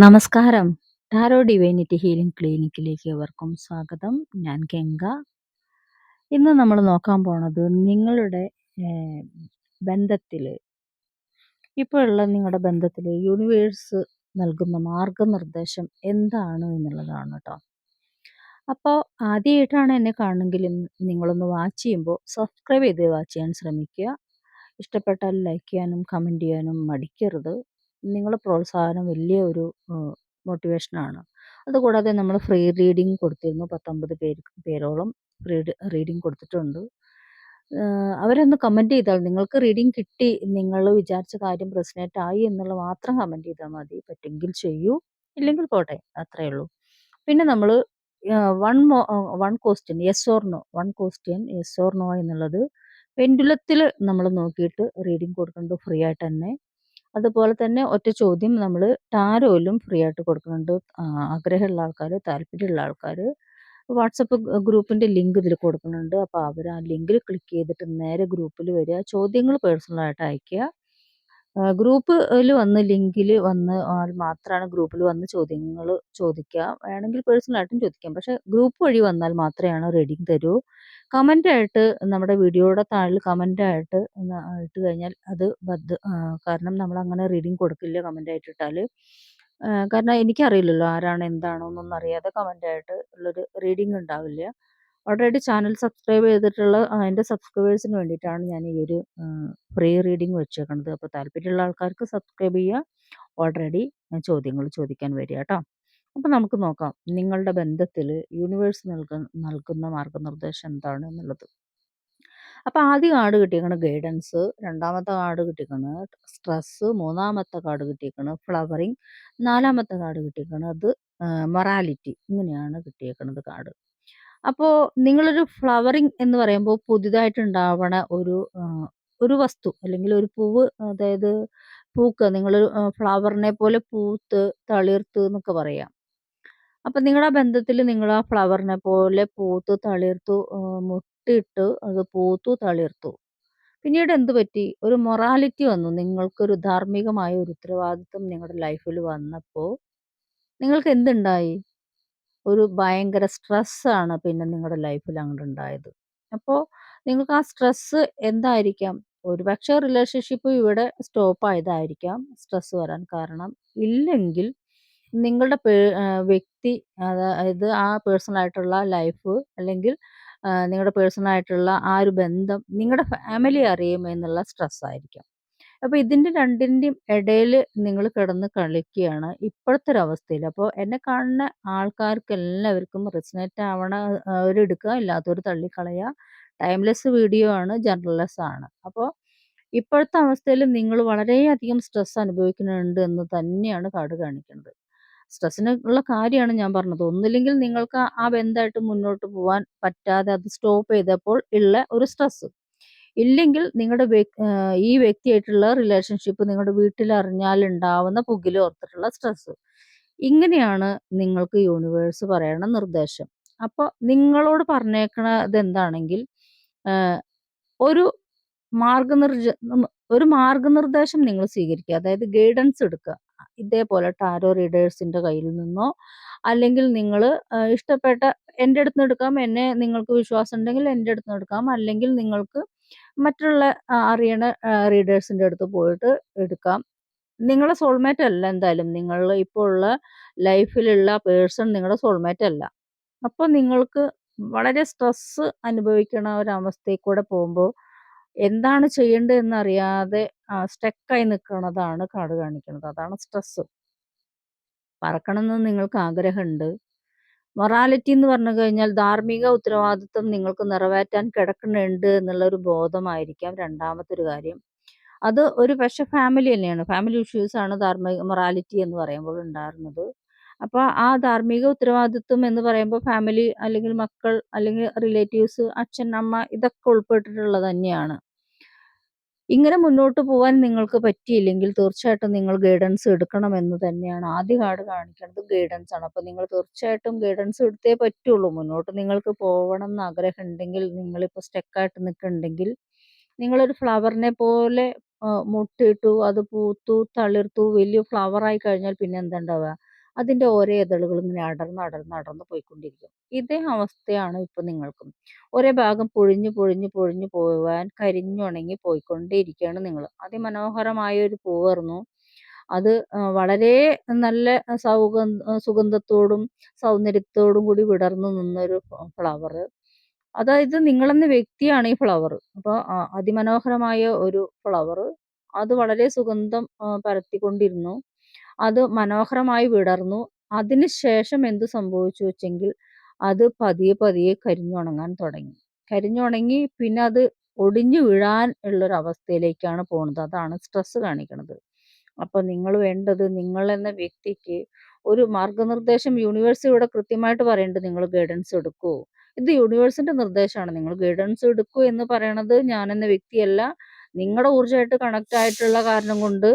നമസ്കാരം. Tarot divinity healing ക്ലിനിക്കിലേക്ക് ഏവർക്കും സ്വാഗതം. ഞാൻ ഗംഗ. ഇന്ന് നമ്മൾ നോക്കാൻ പോണത് നിങ്ങളുടെ ഏഹ്, ബന്ധത്തില് ഇപ്പോഴുള്ള നിങ്ങളുടെ ബന്ധത്തില് യൂണിവേഴ്സ് നൽകുന്ന മാർഗനിർദ്ദേശം എന്താണ് എന്നുള്ളതാണ് ട്ടോ. അപ്പോൾ ആദ്യമായിട്ടാണ് എന്നെ കാണുന്നെങ്കിൽ നിങ്ങളൊന്ന് വാച്ച് ചെയ്യുമ്പോൾ സബ്സ്ക്രൈബ് ചെയ്ത് വാച്ച് ചെയ്യാൻ ശ്രമിക്കുക. ഇഷ്ടപ്പെട്ടാൽ ലൈക്ക് ചെയ്യാനും കമൻറ്റ് ചെയ്യാനും മടിക്കരുത്. നിങ്ങളുടെ പ്രോത്സാഹനം വലിയ ഒരു മോട്ടിവേഷനാണ്. അതുകൂടാതെ നമ്മൾ ഫ്രീ റീഡിംഗ് കൊടുത്തിരുന്നു. 19 പേരോളം റീഡിംഗ് കൊടുത്തിട്ടുണ്ട്. അവരൊന്ന് കമൻറ്റ് ചെയ്താൽ നിങ്ങൾക്ക് റീഡിംഗ് കിട്ടി, നിങ്ങൾ വിചാരിച്ച കാര്യം റെസൊനേറ്റ് ആയി എന്നുള്ളത് മാത്രം കമൻറ്റ് ചെയ്താൽ മതി. പറ്റുമെങ്കിൽ ചെയ്യൂ, ഇല്ലെങ്കിൽ പോട്ടെ, അത്രയേ ഉള്ളൂ. പിന്നെ നമ്മൾ one question yes or no, yes or no എന്നുള്ളത് പെൻഡുലത്തിൽ നമ്മൾ നോക്കിയിട്ട് റീഡിംഗ് കൊടുക്കുന്നുണ്ട് ഫ്രീ ആയിട്ട് തന്നെ. അതുപോലെ തന്നെ ഒറ്റ ചോദ്യം നമ്മൾ ടാരോയിലും ഫ്രീ ആയിട്ട് കൊടുക്കുന്നുണ്ട്. ആഗ്രഹമുള്ള ആൾക്കാർ, താല്പര്യമുള്ള ആൾക്കാർ വാട്സപ്പ് ഗ്രൂപ്പിൻ്റെ ലിങ്ക് ഇതിൽ കൊടുക്കുന്നുണ്ട്. അപ്പോൾ അവർ ആ ലിങ്കിൽ ക്ലിക്ക് ചെയ്തിട്ട് നേരെ ഗ്രൂപ്പിൽ വരിക. ചോദ്യങ്ങൾ പേഴ്സണലായിട്ട് അയയ്ക്കുക. ഗ്രൂപ്പിൽ വന്ന് ലിങ്കിൽ വന്ന് ആൾ മാത്രമാണ് ഗ്രൂപ്പിൽ വന്ന് ചോദ്യങ്ങൾ ചോദിക്കുക. വേണമെങ്കിൽ പേഴ്സണലായിട്ടും ചോദിക്കാം. പക്ഷേ ഗ്രൂപ്പ് വഴി വന്നാൽ മാത്രമാണ് റീഡിംഗ് തരൂ. കമൻ്റായിട്ട് നമ്മുടെ വീഡിയോയുടെ താഴെ കമൻ്റായിട്ട് ഇട്ട് കഴിഞ്ഞാൽ അത് കാരണം നമ്മളങ്ങനെ റീഡിംഗ് കൊടുക്കില്ല കമൻ്റായിട്ട് ഇട്ടാൽ. കാരണം എനിക്കറിയില്ലല്ലോ ആരാണ് എന്താണെന്നൊന്നും അറിയാതെ കമൻ്റായിട്ട് ഉള്ളൊരു റീഡിംഗ് ഉണ്ടാവില്ല. ഓൾറെഡി ചാനൽ സബ്സ്ക്രൈബ് ചെയ്തിട്ടുള്ള എൻ്റെ സബ്സ്ക്രൈബേഴ്സിന് വേണ്ടിയിട്ടാണ് ഞാൻ ഈ ഒരു ഫ്രീ റീഡിംഗ് വെച്ചേക്കണത്. അപ്പോൾ താല്പര്യമുള്ള ആൾക്കാർക്ക് സബ്സ്ക്രൈബ് ചെയ്യുക. ഓൾറെഡി ചോദ്യങ്ങൾ ചോദിക്കാൻ വരിക കേട്ടോ. അപ്പോൾ നമുക്ക് നോക്കാം നിങ്ങളുടെ ബന്ധത്തിൽ യൂണിവേഴ്സ് നൽകുന്ന മാർഗനിർദ്ദേശം എന്താണ് എന്നുള്ളത്. അപ്പോൾ ആദ്യ കാർഡ് കിട്ടിയേക്കണ ഗൈഡൻസ്, രണ്ടാമത്തെ കാർഡ് കിട്ടിയേക്കണ് സ്ട്രെസ്സ്, മൂന്നാമത്തെ കാർഡ് കിട്ടിയേക്കണ് ഫ്ലവറിങ്, നാലാമത്തെ കാർഡ് കിട്ടിയേക്കണത് മൊറാലിറ്റി. ഇങ്ങനെയാണ് കിട്ടിയേക്കണത് കാർഡ്. അപ്പോൾ നിങ്ങളൊരു ഫ്ലവറിങ് എന്ന് പറയുമ്പോൾ പുതിയതായിട്ടുണ്ടാവണ ഒരു വസ്തു അല്ലെങ്കിൽ ഒരു പൂവ്, അതായത് പൂക്ക നിങ്ങളൊരു ഫ്ലവറിനെ പോലെ പൂത്ത് തളിർത്ത് എന്നൊക്കെ പറയാം. അപ്പം നിങ്ങളുടെ ബന്ധത്തിൽ നിങ്ങൾ ആ ഫ്ലവറിനെ പോലെ പൂത്ത് തളിർത്തു, മുട്ടിട്ട് അത് പൂത്തു തളിർത്തു. പിന്നീട് എന്ത് പറ്റി? ഒരു മൊറാലിറ്റി വന്നു. നിങ്ങൾക്കൊരു ധാർമ്മികമായ ഒരു ഉത്തരവാദിത്വം നിങ്ങളുടെ ലൈഫിൽ വന്നപ്പോൾ നിങ്ങൾക്ക് എന്തുണ്ടായി? ഒരു ഭയങ്കര സ്ട്രെസ്സാണ് പിന്നെ നിങ്ങളുടെ ലൈഫിൽ അങ്ങോട്ട് ഉണ്ടായത്. അപ്പോൾ നിങ്ങൾക്ക് ആ സ്ട്രെസ്സ് എന്തായിരിക്കാം? ഒരുപക്ഷെ റിലേഷൻഷിപ്പ് ഇവിടെ സ്റ്റോപ്പ് ആയതായിരിക്കാം സ്ട്രെസ്സ് വരാൻ കാരണം. ഇല്ലെങ്കിൽ നിങ്ങളുടെ വ്യക്തി, അതായത് ആ പേഴ്സണലായിട്ടുള്ള ലൈഫ് അല്ലെങ്കിൽ നിങ്ങളുടെ പേഴ്സണലായിട്ടുള്ള ആ ഒരു ബന്ധം നിങ്ങളുടെ ഫാമിലി അറിയും എന്നുള്ള സ്ട്രെസ്സായിരിക്കാം. അപ്പോൾ ഇതിൻ്റെ രണ്ടിൻ്റെയും ഇടയിൽ നിങ്ങൾ കിടന്ന് കളിക്കുകയാണ് ഇപ്പോഴത്തെ ഒരു അവസ്ഥയിൽ. അപ്പോൾ എന്നെ കാണുന്ന ആൾക്കാർക്ക് എല്ലാവർക്കും റെസൊനേറ്റ് ആവണ എടുക്കുക, ഇല്ലാത്തവർ തള്ളിക്കളയുക. ടൈംലെസ് വീഡിയോ ആണ്, ജനറൽലെസ് ആണ്. അപ്പോൾ ഇപ്പോഴത്തെ അവസ്ഥയിൽ നിങ്ങൾ വളരെയധികം സ്ട്രെസ് അനുഭവിക്കുന്നുണ്ട് എന്ന് തന്നെയാണ് കാർഡ് കാണിക്കുന്നത്. സ്ട്രെസ്സിന് ഉള്ള കാര്യമാണ് ഞാൻ പറഞ്ഞത്. ഒന്നില്ലെങ്കിൽ നിങ്ങൾക്ക് ആ ബന്ധമായിട്ട് മുന്നോട്ട് പോകാൻ പറ്റാതെ അത് സ്റ്റോപ്പ് ചെയ്തപ്പോൾ ഉള്ള ഒരു സ്ട്രെസ്സ്. ഇല്ലെങ്കിൽ നിങ്ങളുടെ ഈ വ്യക്തിയായിട്ടുള്ള റിലേഷൻഷിപ്പ് നിങ്ങളുടെ വീട്ടിൽ അറിഞ്ഞാൽ ഉണ്ടാവുന്ന പുകില് ഓർത്തിട്ടുള്ള സ്ട്രെസ്സ്. ഇങ്ങനെയാണ് നിങ്ങൾക്ക് യൂണിവേഴ്സ് പറയണ നിർദ്ദേശം. അപ്പോൾ നിങ്ങളോട് പറഞ്ഞേക്കണത് എന്താണെങ്കിൽ ഒരു ഒരു മാർഗനിർദ്ദേശം നിങ്ങൾ സ്വീകരിക്കുക. അതായത് ഗൈഡൻസ് എടുക്കുക. ഇതേപോലെ ടാരോ റീഡേഴ്സിന്റെ കയ്യിൽ നിന്നോ, അല്ലെങ്കിൽ നിങ്ങൾ ഇഷ്ടപ്പെട്ട എൻ്റെ അടുത്ത് നിന്ന് എടുക്കാം. എന്നെ നിങ്ങൾക്ക് വിശ്വാസം ഉണ്ടെങ്കിൽ എൻ്റെ അടുത്ത് നിന്ന് എടുക്കാം. അല്ലെങ്കിൽ നിങ്ങൾക്ക് മറ്റുള്ള അറിയണ റീഡേഴ്സിന്റെ അടുത്ത് പോയിട്ട് എടുക്കാം. നിങ്ങളുടെ സോൾമേറ്റ് അല്ല എന്തായാലും. നിങ്ങൾ ഇപ്പോൾ ഉള്ള ലൈഫിലുള്ള പേഴ്സൺ നിങ്ങളുടെ സോൾമേറ്റ് അല്ല. അപ്പോൾ നിങ്ങൾക്ക് വളരെ സ്ട്രെസ്സ് അനുഭവിക്കണ ഒരവസ്ഥയിൽ കൂടെ പോകുമ്പോൾ എന്താണ് ചെയ്യേണ്ടതെന്നറിയാതെ സ്റ്റക്കായി നിൽക്കുന്നതാണ് കാർഡ് കാണിക്കുന്നത്. അതാണ് സ്ട്രെസ്സ്. പറക്കണമെന്ന് നിങ്ങൾക്ക് ആഗ്രഹമുണ്ട്. മൊറാലിറ്റി എന്ന് പറഞ്ഞു കഴിഞ്ഞാൽ ധാർമ്മിക ഉത്തരവാദിത്വം നിങ്ങൾക്ക് നിറവേറ്റാൻ കിടക്കുന്നുണ്ട് എന്നുള്ളൊരു ബോധമായിരിക്കാം രണ്ടാമത്തെ ഒരു കാര്യം. അത് ഒരു പക്ഷേ ഫാമിലി തന്നെയാണ്. ഫാമിലി ഇഷ്യൂസാണ് മൊറാലിറ്റി എന്ന് പറയുമ്പോൾ ഉണ്ടായിരുന്നത്. അപ്പോൾ ആ ധാർമ്മിക ഉത്തരവാദിത്വം എന്ന് പറയുമ്പോൾ ഫാമിലി അല്ലെങ്കിൽ മക്കൾ അല്ലെങ്കിൽ റിലേറ്റീവ്സ്, അച്ഛൻ, അമ്മ ഇതൊക്കെ ഉൾപ്പെട്ടിട്ടുള്ളത് തന്നെയാണ്. ഇങ്ങനെ മുന്നോട്ട് പോകാൻ നിങ്ങൾക്ക് പറ്റിയില്ലെങ്കിൽ തീർച്ചയായിട്ടും നിങ്ങൾ ഗൈഡൻസ് എടുക്കണമെന്ന് തന്നെയാണ് ആദ്യ കാർഡ് കാണിക്കുന്നത്. ഗൈഡൻസ് ആണ്. അപ്പോൾ നിങ്ങൾ തീർച്ചയായിട്ടും ഗൈഡൻസ് എടുത്തേ പറ്റുള്ളൂ. മുന്നോട്ട് നിങ്ങൾക്ക് പോകണം എന്ന് ആഗ്രഹം ഉണ്ടെങ്കിൽ, നിങ്ങളിപ്പോൾ സ്റ്റക്കായിട്ട് നിൽക്കുന്നുണ്ടെങ്കിൽ, നിങ്ങളൊരു ഫ്ലവറിനെ പോലെ മുട്ടിട്ടു, അത് പൂത്തു തളിർത്തു വലിയ ഫ്ലവറായി കഴിഞ്ഞാൽ പിന്നെ എന്താ ഉണ്ടാവുക? അതിൻ്റെ ഓരോ ഇതളുകൾ ഇങ്ങനെ അടർന്ന് അടർന്ന് അടർന്ന് പോയിക്കൊണ്ടിരിക്കും. ഇതേ അവസ്ഥയാണ് ഇപ്പൊ നിങ്ങൾക്കും. ഒരേ ഭാഗം പൊഴിഞ്ഞു പൊഴിഞ്ഞു പൊഴിഞ്ഞു പോവാൻ കരിഞ്ഞുണങ്ങി പോയിക്കൊണ്ടേയിരിക്കുകയാണ് നിങ്ങൾ. അതിമനോഹരമായ ഒരു പൂവായിരുന്നു. അത് വളരെ നല്ല സുഗന്ധത്തോടും സൗന്ദര്യത്തോടും കൂടി വിടർന്നു നിന്നൊരു ഫ്ലവറ്. അതായത് നിങ്ങളെന്ന വ്യക്തിയാണ് ഈ ഫ്ലവർ. അപ്പോൾ അതിമനോഹരമായ ഒരു ഫ്ലവർ. അത് വളരെ സുഗന്ധം പരത്തിക്കൊണ്ടിരുന്നു. അത് മനോഹരമായി വിടർന്നു. അതിനുശേഷം എന്ത് സംഭവിച്ചു വെച്ചെങ്കിൽ അത് പതിയെ പതിയെ കരിഞ്ഞുണങ്ങാൻ തുടങ്ങി. കരിഞ്ഞുണങ്ങി പിന്നെ അത് ഒടിഞ്ഞു വീഴാൻ ഉള്ളൊരവസ്ഥയിലേക്കാണ് പോകുന്നത്. അതാണ് സ്ട്രെസ് കാണിക്കുന്നത്. അപ്പോൾ നിങ്ങൾ വേണ്ടത് നിങ്ങളെന്ന വ്യക്തിക്ക് ഒരു മാർഗ്ഗനിർദ്ദേശം യൂണിവേഴ്സ് ഇവിടെ കൃത്യമായിട്ട് പറയുന്നുണ്ട്. നിങ്ങൾ ഗൈഡൻസ് എടുക്കൂ. ഇത് യൂണിവേഴ്സിന്റെ നിർദ്ദേശമാണ്. നിങ്ങൾ ഗൈഡൻസ് എടുക്കൂ എന്ന് പറയണത് ഞാനെന്ന വ്യക്തിയല്ല. നിങ്ങളുടെ ഊർജ്ജമായിട്ട് കണക്ട് ആയിട്ടുള്ള കാരണം കൊണ്ട്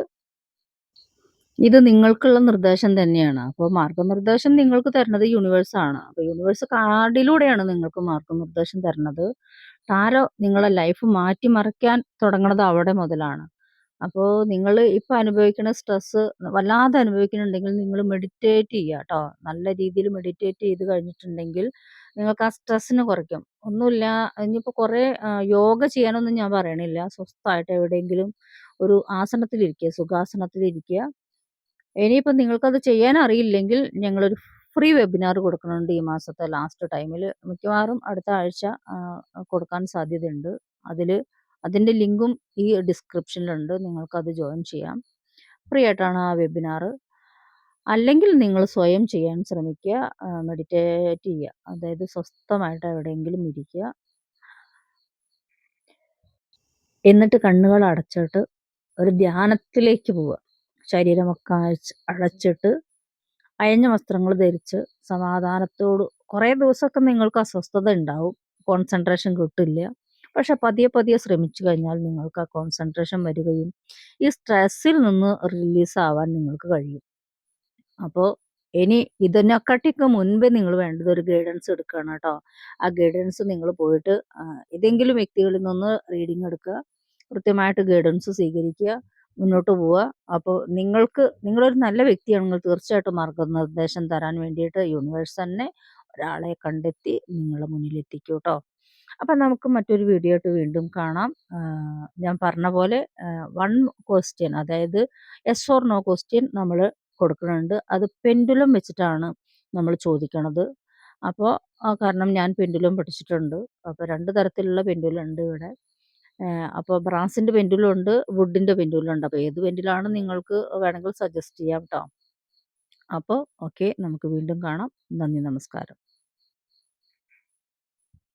ഇത് നിങ്ങൾക്കുള്ള നിർദ്ദേശം തന്നെയാണ്. അപ്പോൾ മാർഗ്ഗനിർദ്ദേശം നിങ്ങൾക്ക് തരുന്നത് യൂണിവേഴ്സാണ്. അപ്പോൾ യൂണിവേഴ്സ് കാർഡിലൂടെയാണ് നിങ്ങൾക്ക് മാർഗ്ഗനിർദ്ദേശം തരുന്നത്. ടാരോ നിങ്ങളെ ലൈഫ് മാറ്റിമറിക്കാൻ തുടങ്ങണത് അവിടെ മുതലാണ്. അപ്പോൾ നിങ്ങൾ ഇപ്പം അനുഭവിക്കുന്ന സ്ട്രെസ്സ് വല്ലാതെ അനുഭവിക്കുന്നുണ്ടെങ്കിൽ നിങ്ങൾ മെഡിറ്റേറ്റ് ചെയ്യുക കേട്ടോ. നല്ല രീതിയിൽ മെഡിറ്റേറ്റ് ചെയ്ത് കഴിഞ്ഞിട്ടുണ്ടെങ്കിൽ നിങ്ങൾക്ക് ആ സ്ട്രെസ്സിന് കുറയ്ക്കും. ഒന്നുമില്ല, ഇനിയിപ്പോൾ കുറേ യോഗ ചെയ്യാനൊന്നും ഞാൻ പറയണില്ല. സ്വസ്ഥമായിട്ട് എവിടെയെങ്കിലും ഒരു ആസനത്തിലിരിക്കുക, സുഖാസനത്തിലിരിക്കുക. ഇനിയിപ്പോൾ നിങ്ങൾക്കത് ചെയ്യാൻ അറിയില്ലെങ്കിൽ ഞങ്ങളൊരു ഫ്രീ വെബിനാർ കൊടുക്കുന്നുണ്ട് ഈ മാസത്തെ ലാസ്റ്റ് ടൈമിൽ. മിക്കവാറും അടുത്ത ആഴ്ച കൊടുക്കാൻ സാധ്യതയുണ്ട്. അതിൻ്റെ ലിങ്കും ഈ ഡിസ്ക്രിപ്ഷനിലുണ്ട്. നിങ്ങൾക്കത് ജോയിൻ ചെയ്യാം. ഫ്രീ ആയിട്ടാണ് ആ വെബിനാർ. അല്ലെങ്കിൽ നിങ്ങൾ സ്വയം ചെയ്യാൻ ശ്രമിക്കുക. മെഡിറ്റേറ്റ് ചെയ്യുക. അതായത് സ്വസ്ഥമായിട്ട് എവിടെയെങ്കിലും ഇരിക്കുക. എന്നിട്ട് കണ്ണുകൾ അടച്ചിട്ട് ഒരു ധ്യാനത്തിലേക്ക് പോവുക. ശരീരമൊക്കെ അടച്ചിട്ട് അയഞ്ഞ വസ്ത്രങ്ങൾ ധരിച്ച് സമാധാനത്തോട്. കുറേ ദിവസമൊക്കെ നിങ്ങൾക്ക് അസ്വസ്ഥത ഉണ്ടാവും. കോൺസെൻട്രേഷൻ കിട്ടില്ല. പക്ഷെ പതിയെ പതിയെ ശ്രമിച്ചു കഴിഞ്ഞാൽ നിങ്ങൾക്ക് ആ കോൺസെൻട്രേഷൻ വരികയും ഈ സ്ട്രെസ്സിൽ നിന്ന് റിലീസ് ആവാൻ നിങ്ങൾക്ക് കഴിയും. അപ്പോൾ ഇനി ഇതിനെക്കാട്ടിയൊക്കെ മുൻപേ നിങ്ങൾ വേണ്ടത് ഒരു ഗൈഡൻസ് എടുക്കുകയാണ് കേട്ടോ. ആ ഗൈഡൻസ് നിങ്ങൾ പോയിട്ട് ഏതെങ്കിലും വ്യക്തികളിൽ നിന്ന് റീഡിങ് എടുക്കുക. കൃത്യമായിട്ട് ഗൈഡൻസ് സ്വീകരിക്കുക. മുന്നോട്ട് പോവുക. അപ്പോൾ നിങ്ങളൊരു നല്ല വ്യക്തിയാണെങ്കിൽ തീർച്ചയായിട്ടും മാർഗ്ഗനിർദ്ദേശം തരാൻ വേണ്ടിയിട്ട് യൂണിവേഴ്സ് തന്നെ ഒരാളെ കണ്ടെത്തി നിങ്ങളുടെ മുന്നിലെത്തിക്കും കേട്ടോ. അപ്പം നമുക്ക് മറ്റൊരു വീഡിയോ ആയിട്ട് വീണ്ടും കാണാം. ഞാൻ പറഞ്ഞ പോലെ 1 ക്വസ്റ്റ്യൻ, അതായത് യെസ് ഓർ നോ ക്വസ്റ്റ്യൻ നമ്മൾ കൊടുക്കുന്നുണ്ട്. അത് പെൻഡുലം വെച്ചിട്ടാണ് നമ്മൾ ചോദിക്കണത്. അപ്പോൾ കാരണം ഞാൻ പെൻഡുലം പഠിച്ചിട്ടുണ്ട്. അപ്പോൾ 2 തരത്തിലുള്ള പെൻഡുലം ഉണ്ട് ഇവിടെ. അപ്പോൾ ബ്രാസിൻ്റെ പെൻഡുലം ഉണ്ട്, വുഡിൻ്റെ പെൻഡുലം ഉണ്ട്. അപ്പോൾ ഏത് പെൻഡുലാണ് നിങ്ങൾക്ക് വേണമെങ്കിൽ സജസ്റ്റ് ചെയ്യാം കേട്ടോ. അപ്പോൾ ഓക്കെ, നമുക്ക് വീണ്ടും കാണാം. നന്ദി, നമസ്കാരം.